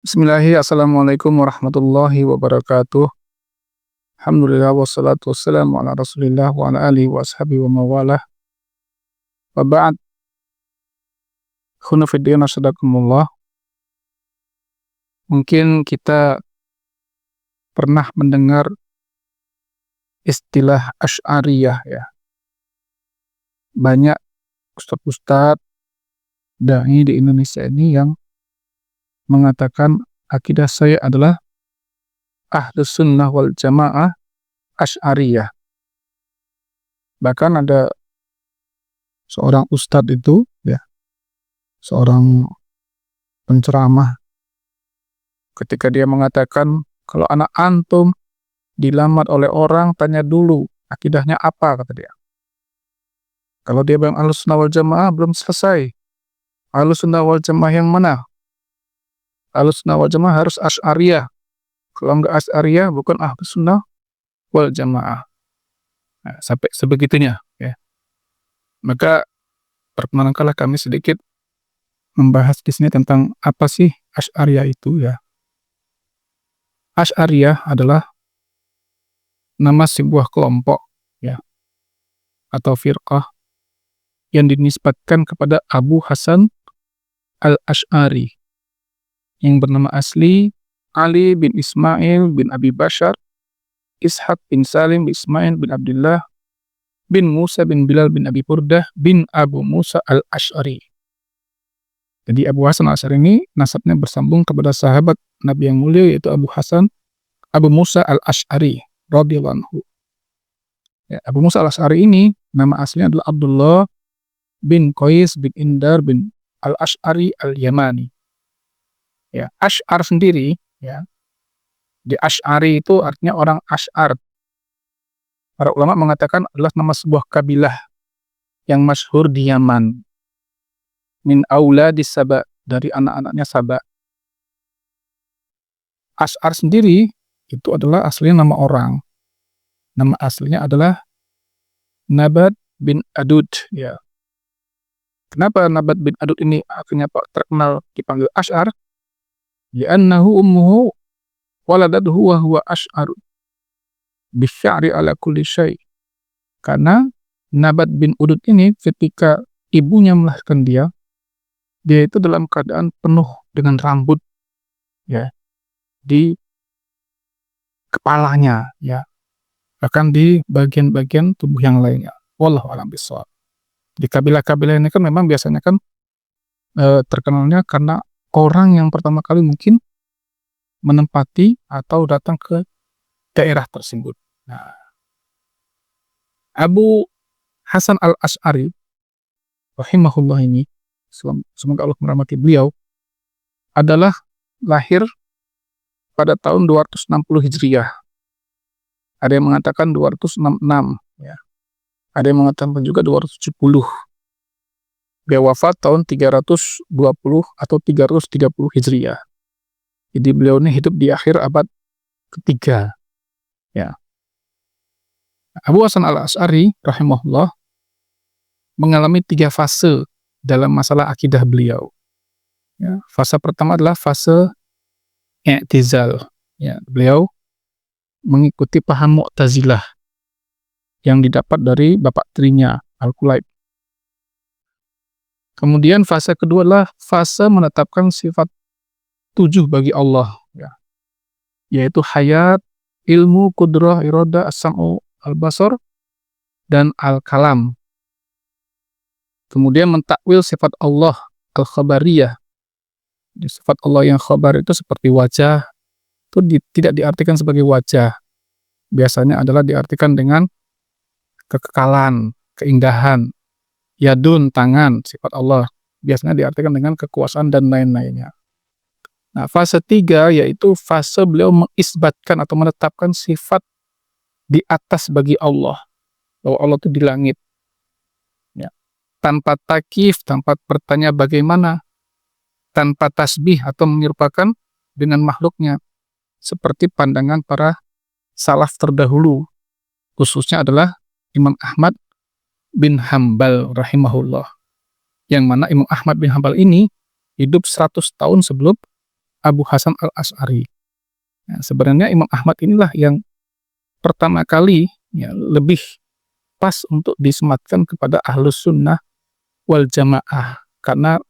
Assalamualaikum warahmatullahi wabarakatuh. Alhamdulillah wassalatu wassalamu ala Rasulillah wa ala alihi wa ashabihi wa mawalah. Wa ba'd. Ikhwana fid din, asyhadakumullah. Mungkin kita pernah mendengar istilah Asy'ariyah ya. Banyak ustadz-ustadz dai di Indonesia ini yang mengatakan akidah saya adalah Ahlus Sunnah wal Jamaah Asy'ariyah. Bahkan ada seorang ustadz itu ya, seorang penceramah, ketika dia mengatakan, kalau anak antum dilamar oleh orang, tanya dulu akidahnya apa, kata dia. Kalau dia bilang Ahlus Sunnah wal Jamaah, belum selesai. Ahlus Sunnah wal Jamaah yang mana? Ahlus Sunnah wal Jamaah harus Asy'ariyah. Kalau enggak Asy'ariyah, bukan Ahlus Sunnah wal Jamaah. Nah, sampai sebegitunya ya. Maka perkenalkanlah kami sedikit membahas di sini tentang apa sih Asy'ariyah itu ya. Asy'ariyah adalah nama sebuah kelompok ya, atau firqah yang dinisbatkan kepada Abu Hasan al-Asy'ari yang bernama asli Ali bin Ismail bin Abi Bashar Ishaq bin Salim bin Ismail bin Abdullah bin Musa bin Bilal bin Abi Burdah bin Abu Musa al-Asy'ari. Jadi Abu Hasan al-Asy'ari ini nasabnya bersambung kepada sahabat Nabi yang mulia, yaitu Abu Musa al-Asy'ari radhiyallahu anhu. Ya, Abu Musa al-Asy'ari ini nama aslinya adalah Abdullah bin Qais bin Indar bin al-Asy'ari al-Yamani. Ya, Asy'ar sendiri ya, di Asy'ari itu artinya orang Asy'ar. Para ulama mengatakan adalah nama sebuah kabilah yang masyhur di Yaman. Min auladis Saba, dari anak-anaknya Saba. Asy'ar sendiri itu adalah aslinya nama orang. Nama aslinya adalah Nabat bin Adud ya. Kenapa Nabat bin Adud ini akhirnya terkenal dipanggil Asy'ar? Li'annahu ummuhu waladathu wa huwa asy'ar bisya'ri ala kulli syai'. Karena Nabat bin Udud ini ketika ibunya melahirkan dia itu dalam keadaan penuh dengan rambut ya di kepalanya ya, bahkan di bagian-bagian tubuh yang lainnya. Wallahu a'lam bishawab. Di kabilah-kabilah ini kan memang biasanya kan terkenalnya karena orang yang pertama kali mungkin menempati atau datang ke daerah tersebut. Nah, Abu Hasan al-Asy'ari rahimahullah ini, semoga Allah merahmati beliau, adalah lahir pada tahun 260 Hijriah. Ada yang mengatakan 266 ya. Ada yang mengatakan juga 270. Dia wafat tahun 320 atau 330 Hijriah. Jadi beliau ini hidup di akhir abad ketiga. Ya. Abu Hasan al-Asy'ari rahimahullah mengalami 3 fase dalam masalah akidah beliau. Ya, fase pertama adalah fase i'tizal. Ya, beliau mengikuti paham Mu'tazilah yang didapat dari bapak tirinya Al-Kulaib. Kemudian fase kedua adalah fase menetapkan sifat 7 bagi Allah ya, yaitu hayat, ilmu, qudrah, iradah, as-sam'u, al-basar, dan al-kalam. Kemudian mentakwil sifat Allah al-khabariyah. Sifat Allah yang khabar itu seperti wajah, itu tidak diartikan sebagai wajah. Biasanya adalah diartikan dengan kekekalan, keindahan. Yadun, tangan, sifat Allah. Biasanya diartikan dengan kekuasaan dan lain-lainnya. Nah, fase 3 yaitu fase beliau mengisbatkan atau menetapkan sifat di atas bagi Allah. Bahwa Allah itu di langit. Ya. Tanpa takif, tanpa bertanya bagaimana. Tanpa tasbih atau menyerupakan dengan makhluknya. Seperti pandangan para salaf terdahulu. Khususnya adalah Imam Ahmad bin Hambal rahimahullah. Yang mana Imam Ahmad bin Hambal ini hidup 100 tahun sebelum Abu Hasan al-Asy'ari. Nah, sebenarnya Imam Ahmad inilah yang pertama kali ya lebih pas untuk disematkan kepada Ahlus Sunnah wal Jamaah, karena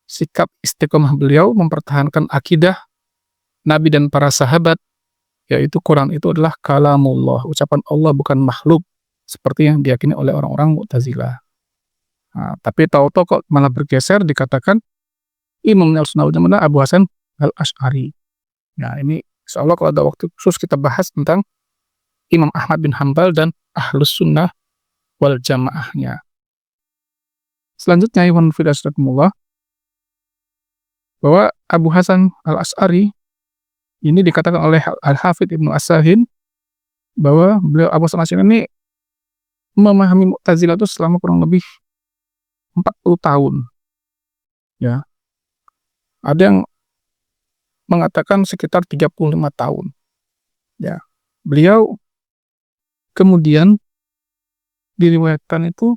sikap istiqomah beliau mempertahankan akidah Nabi dan para sahabat, yaitu Quran itu adalah kalamullah, ucapan Allah bukan makhluk, seperti yang diyakini oleh orang-orang Mu'tazilah. Nah, tapi tahu-tahu kok malah bergeser dikatakan Imam Al-Sunnah wal Jamaah Abu Hasan al-Asy'ari. Nah, ini insyaallah kalau ada waktu khusus kita bahas tentang Imam Ahmad bin Hanbal dan Ahlus Sunnah wal Jamaahnya. Selanjutnya, Iwan Fidasakumullah, bahwa Abu Hasan al-Asy'ari ini dikatakan oleh Al-Hafidz Ibnu As-Sahin bahwa beliau Abu Hasan al-Asy'ari ini memahami Mu'tazilah itu selama kurang lebih 40 tahun. Ya. Ada yang mengatakan sekitar 35 tahun. Ya. Beliau kemudian diriwayatkan itu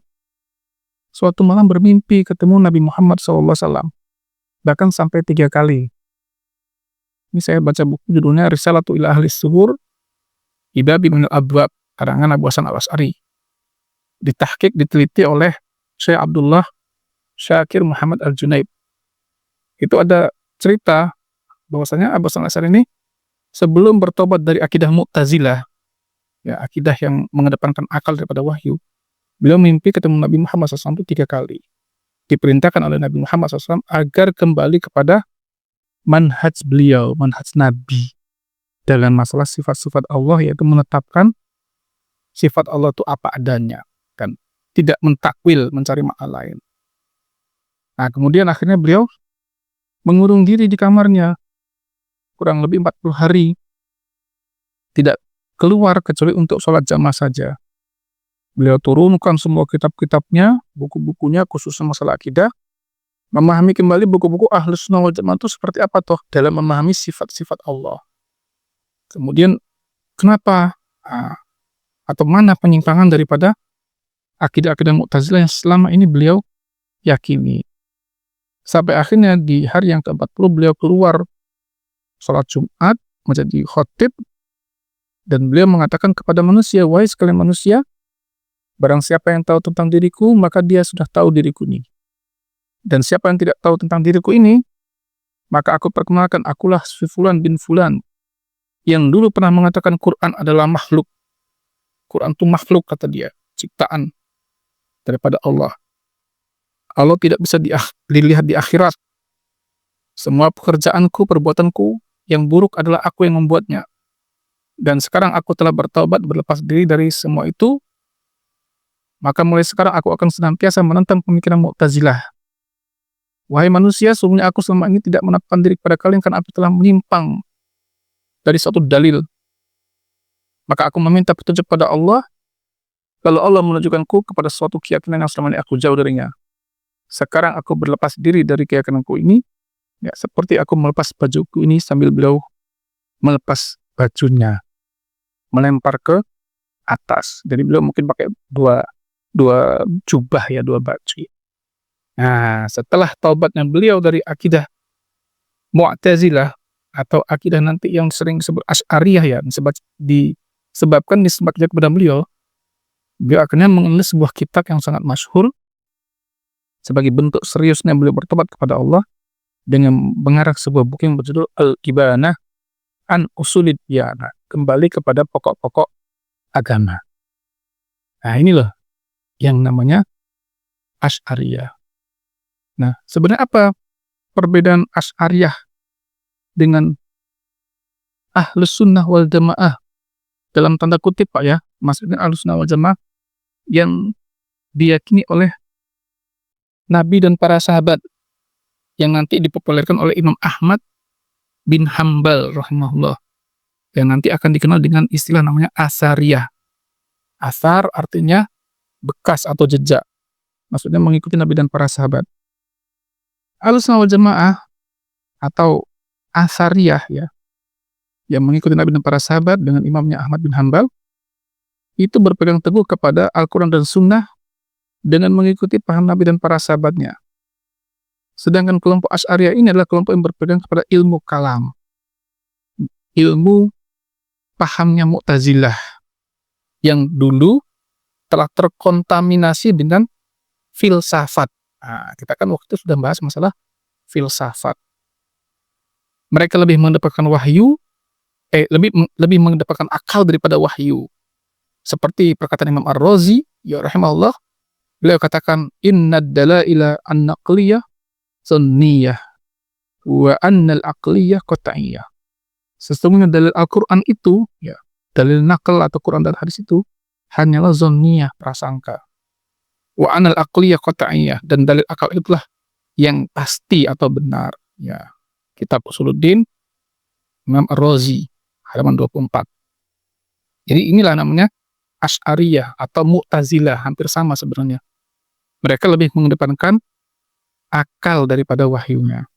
suatu malam bermimpi ketemu Nabi Muhammad SAW, bahkan sampai 3 kali. Ini saya baca buku judulnya Risalatu ila Ahli Suhur Ibabi minal Abwab, karangan Abu Hasan al-Asy'ari. Ditahqiq, diteliti oleh Syekh Abdullah Syakir Muhammad Al-Junaid. Itu ada cerita bahwasanya Abu Hasan al-Asy'ari ini sebelum bertobat dari akidah Mu'tazilah, ya akidah yang mengedepankan akal daripada wahyu, beliau mimpi ketemu Nabi Muhammad SAW itu 3 kali. Diperintahkan oleh Nabi Muhammad SAW agar kembali kepada manhaj beliau, manhaj Nabi dalam masalah sifat-sifat Allah, yaitu menetapkan sifat Allah itu apa adanya, kan? Tidak mentakwil, mencari makna lain. Nah, kemudian akhirnya beliau mengurung diri di kamarnya kurang lebih 40 hari, tidak keluar kecuali untuk sholat jamaah saja. Beliau turunkan semua kitab-kitabnya, buku-bukunya khususnya masalah akidah, memahami kembali buku-buku Ahlus Sunnah wal Jamaah itu seperti apa toh dalam memahami sifat-sifat Allah. Kemudian kenapa atau mana penyimpangan daripada akidah-akidah Mu'tazilah yang selama ini beliau yakini. Sampai akhirnya di hari yang ke-40 beliau keluar sholat Jumat menjadi khatib, dan beliau mengatakan kepada manusia, wahai sekalian manusia, barang siapa yang tahu tentang diriku, maka dia sudah tahu diriku ini. Dan siapa yang tidak tahu tentang diriku ini, maka aku perkenalkan, akulah Fulan bin Fulan, yang dulu pernah mengatakan Quran adalah makhluk. Quran itu makhluk, kata dia, ciptaan daripada Allah. Allah tidak bisa dilihat di akhirat. Semua pekerjaanku, perbuatanku yang buruk adalah aku yang membuatnya. Dan sekarang aku telah bertaubat, berlepas diri dari semua itu, maka mulai sekarang aku akan senantiasa menentang pemikiran Mu'tazilah. Wahai manusia, sesungguhnya aku selama ini tidak menampakkan diri kepada kalian karena aku telah menyimpang dari suatu dalil. Maka aku meminta petunjuk pada Allah, kalau Allah menunjukkanku kepada suatu keyakinan yang selama ini aku jauh darinya. Sekarang aku berlepas diri dari keyakinanku ini, ya, seperti aku melepas bajuku ini sambil beliau melepas bajunya, melempar ke atas. Jadi beliau mungkin pakai dua jubah, ya, 2 baju. Nah, setelah taubatnya beliau dari akidah Mu'tazilah atau akidah nanti yang sering disebut Asy'ariyah, ya, disebabkan kepada beliau akhirnya menulis sebuah kitab yang sangat masyhur sebagai bentuk seriusnya beliau bertobat kepada Allah dengan mengarang sebuah buku yang berjudul Al-Ibanah an Usulid Diyanah, kembali kepada pokok-pokok agama. Nah, inilah yang namanya Asy'ariyah. Nah, sebenarnya apa perbedaan Asy'ariyah dengan Ahlus Sunnah wal Jamaah? Dalam tanda kutip, Pak, ya, maksudnya Ahlus Sunnah wal Jamaah yang diyakini oleh Nabi dan para sahabat, yang nanti dipopulerkan oleh Imam Ahmad bin Hanbal rahimahullah, yang nanti akan dikenal dengan istilah namanya Asariyah. Asar artinya bekas atau jejak, maksudnya mengikuti Nabi dan para sahabat. Ahlus Sunnah wal Jamaah atau Asariyah, ya, yang mengikuti Nabi dan para sahabat dengan imamnya Ahmad bin Hanbal, itu berpegang teguh kepada Al-Quran dan Sunnah dengan mengikuti paham Nabi dan para sahabatnya. Sedangkan kelompok Asy'ariyah ini adalah kelompok yang berpegang kepada ilmu kalam, ilmu pahamnya Mu'tazilah yang dulu telah terkontaminasi dengan filsafat. Nah, kita kan waktu itu sudah bahas masalah filsafat. Mereka lebih mendapatkan wahyu, lebih mendapatkan akal daripada wahyu. Seperti perkataan Imam Ar-Razi, ya rahimahullah, beliau katakan, innad dalaila an-naqliyah sunniyah wa annal aqliyah qat'iyah. Sesungguhnya dalil Al-Quran itu, ya, dalil nakal atau Quran dan hadis itu hanyalah zonniyah, prasangka. Wa annal aqliyah qat'iyah, dan dalil akal itulah yang pasti atau benar. Ya, kitab Usuluddin Imam Ar-Razi halaman 24. Jadi inilah namanya Asy'ariyah atau Mu'tazilah, hampir sama sebenarnya. Mereka lebih mengedepankan akal daripada wahyunya.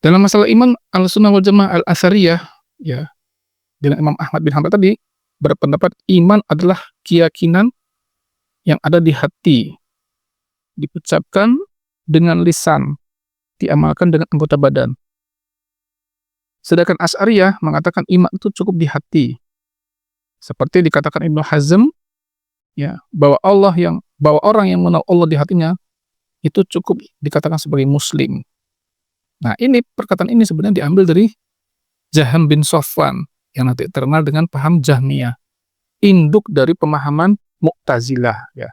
Dalam masalah iman, Ahlussunnah wal Jamaah Al-Atsariyah, ya, dengan Imam Ahmad bin Hanbal tadi, berpendapat iman adalah keyakinan yang ada di hati, diucapkan dengan lisan, diamalkan dengan anggota badan. Sedangkan Asy'ariyah mengatakan iman itu cukup di hati. Seperti dikatakan Ibnu Hazm, ya, bahwa orang yang mengenal Allah di hatinya itu cukup dikatakan sebagai muslim. Nah, perkataan ini sebenarnya diambil dari Jaham bin Safwan yang nanti terkenal dengan paham Jahmiyah, induk dari pemahaman Mu'tazilah, ya.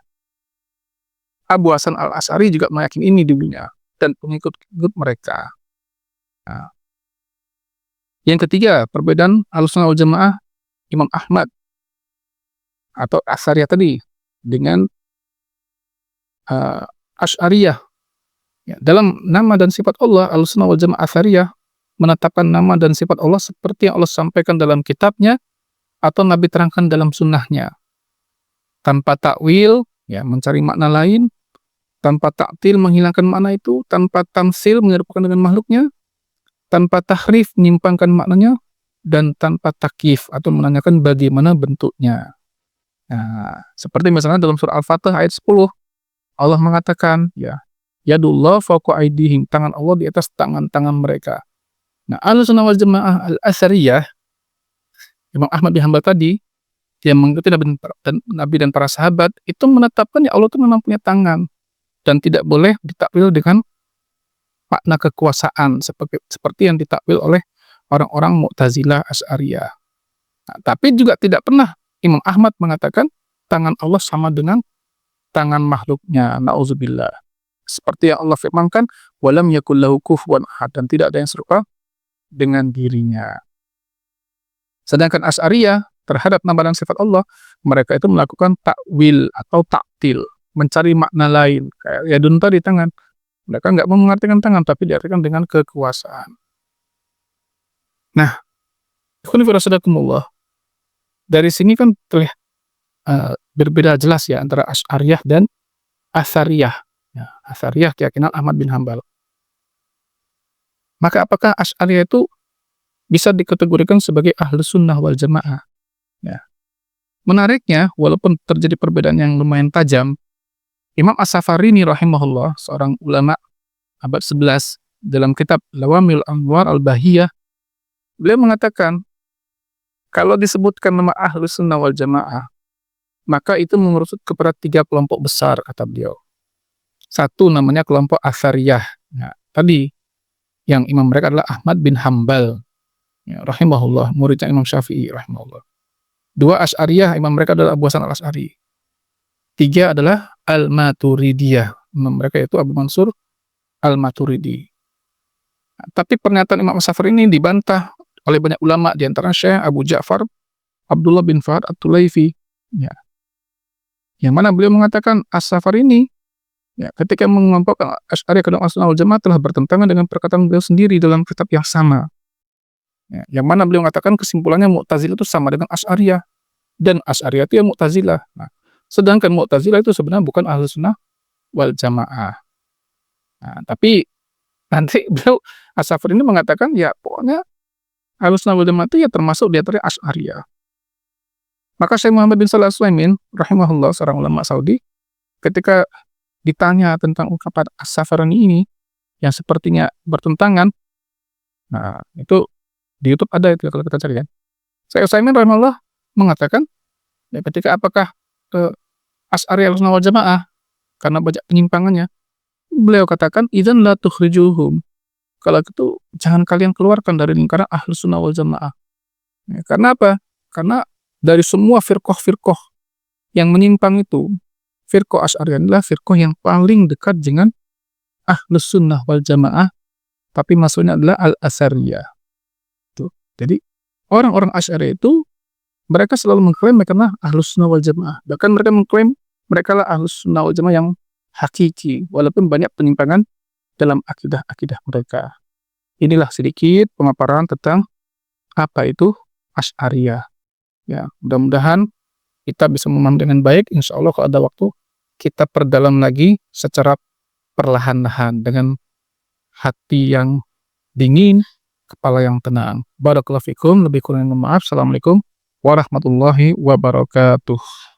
Abu Hasan Al-Asy'ari juga meyakini ini dulunya dan pengikut-pengikut mereka. Nah, yang ketiga, perbedaan Ahlussunnah wal Jamaah Imam Ahmad atau Asy'ariyah tadi dengan Asy'ariyah. Ya, dalam nama dan sifat Allah, Ahlussunnah wal Jamaah Asy'ariyah menetapkan nama dan sifat Allah seperti yang Allah sampaikan dalam kitabnya atau Nabi terangkan dalam sunnahnya, tanpa takwil, ya, mencari makna lain, tanpa ta'til, menghilangkan makna itu, tanpa tamsil, menyerupakan dengan makhluknya, tanpa tahrif, menyimpangkan maknanya, dan tanpa takyif atau menanyakan bagaimana bentuknya. Nah, seperti misalnya dalam surah Al-Fatih ayat 10, Allah mengatakan, ya, yadullah fawqa aydihim, tangan Allah di atas tangan-tangan mereka. Nah, Ahlussunnah wal Jamaah Al-Atsariyah, Imam Ahmad bin Hanbal tadi, yang mengikuti Nabi dan para sahabat, itu menetapkan ya Allah itu memang punya tangan dan tidak boleh ditakwil dengan makna kekuasaan seperti yang ditakwil oleh orang-orang Mu'tazilah Asy'ariyah. Nah, tapi juga tidak pernah Imam Ahmad mengatakan tangan Allah sama dengan tangan makhluknya, na'udzubillah. Seperti yang Allah firmankan, walam yakul lahu kufuwan ahad, dan tidak ada yang serupa dengan dirinya. Sedangkan Asy'ariyah terhadap nama dan sifat Allah, mereka itu melakukan takwil atau ta'til, mencari makna lain. Kayak yadun tadi, tangan. Mereka nggak mau mengartikan tangan, tapi diartikan dengan kekuasaan. Nah, dari sini kan terlihat berbeda jelas ya antara Asy'ariyah dan Atsariyah. Ya, Atsariyah keyakinan Ahmad bin Hanbal. Maka apakah Asy'ariyah itu bisa dikategorikan sebagai Ahlussunnah wal Jamaah? Ya. Menariknya, walaupun terjadi perbedaan yang lumayan tajam, Imam As-Safarini rahimahullah, seorang ulama abad 11, dalam kitab Lawamil Anwar Al-Bahiyah, beliau mengatakan, kalau disebutkan nama Ahlussunnah wal Jamaah, maka itu mengerucut kepada 3 kelompok besar, kata beliau. Satu namanya kelompok Atsariyah. Nah, tadi yang imam mereka adalah Ahmad bin Hanbal, ya, rahimahullah, muridnya Imam Syafi'i rahimahullah. 2 Asy'ariyah, imam mereka adalah Abu Hasan Al-Asy'ari. 3 adalah Al-Maturidiyah, imam mereka yaitu Abu Mansur Al-Maturidi. Nah, tapi pernyataan Imam As-Safarini ini dibantah oleh banyak ulama, di antara Syekh Abu Ja'far Abdullah bin Fahd At-Tulaifi, ya, yang mana beliau mengatakan As-Safarini, ya, ketika mengelompokkan Asy'ariyah ke dalam Ahlussunnah wal Jamaah telah bertentangan dengan perkataan beliau sendiri dalam kitab yang sama. Ya, yang mana beliau mengatakan kesimpulannya Mu'tazilah itu sama dengan Asy'ariyah, dan Asy'ariyah itu ya Mu'tazilah. Nah, sedangkan Mu'tazilah itu sebenarnya bukan Ahlussunnah wal Jamaah. Nah, tapi nanti beliau As-Safarini mengatakan ya pokoknya Ahlussunnah wal Jamaah itu ya termasuk di antara Asy'ariyah. Maka Syekh Muhammad bin Shalih Al-Utsaimin rahimahullah, seorang ulama Saudi, ketika ditanya tentang ungkapan as-Safarani ini yang sepertinya bertentangan, nah itu di YouTube ada itu kalau kita cari kan. Syekh Utsaimin rahimahullah mengatakan, ya ketika apakah Asy'ari Ahlussunnah wal Jamaah karena banyak penyimpangannya, beliau katakan, "Idzan la tukhrijuhum." Kalau gitu jangan kalian keluarkan dari lingkaran Ahlussunnah wal Jamaah. Ya, karena apa? Karena dari semua firqah-firqah yang menyimpang itu, firqah Asy'ariyah adalah firqah yang paling dekat dengan Ahlussunnah wal Jamaah, tapi maksudnya adalah Al-Atsariyah. Tuh. Jadi orang-orang Asy'ari itu mereka selalu mengklaim mereka adalah Ahlussunnah wal Jamaah. Bahkan mereka mengklaim mereka lah Ahlussunnah wal Jamaah yang hakiki, walaupun banyak penyimpangan dalam akidah-akidah mereka. Inilah sedikit pemaparan tentang apa itu Asy'ariyah. Ya, mudah-mudahan kita bisa memahami dengan baik. Insya Allah kalau ada waktu kita perdalam lagi secara perlahan-lahan dengan hati yang dingin, kepala yang tenang. Barakallahu fikum, lebih kurang mohon maaf. Assalamualaikum warahmatullahi wabarakatuh.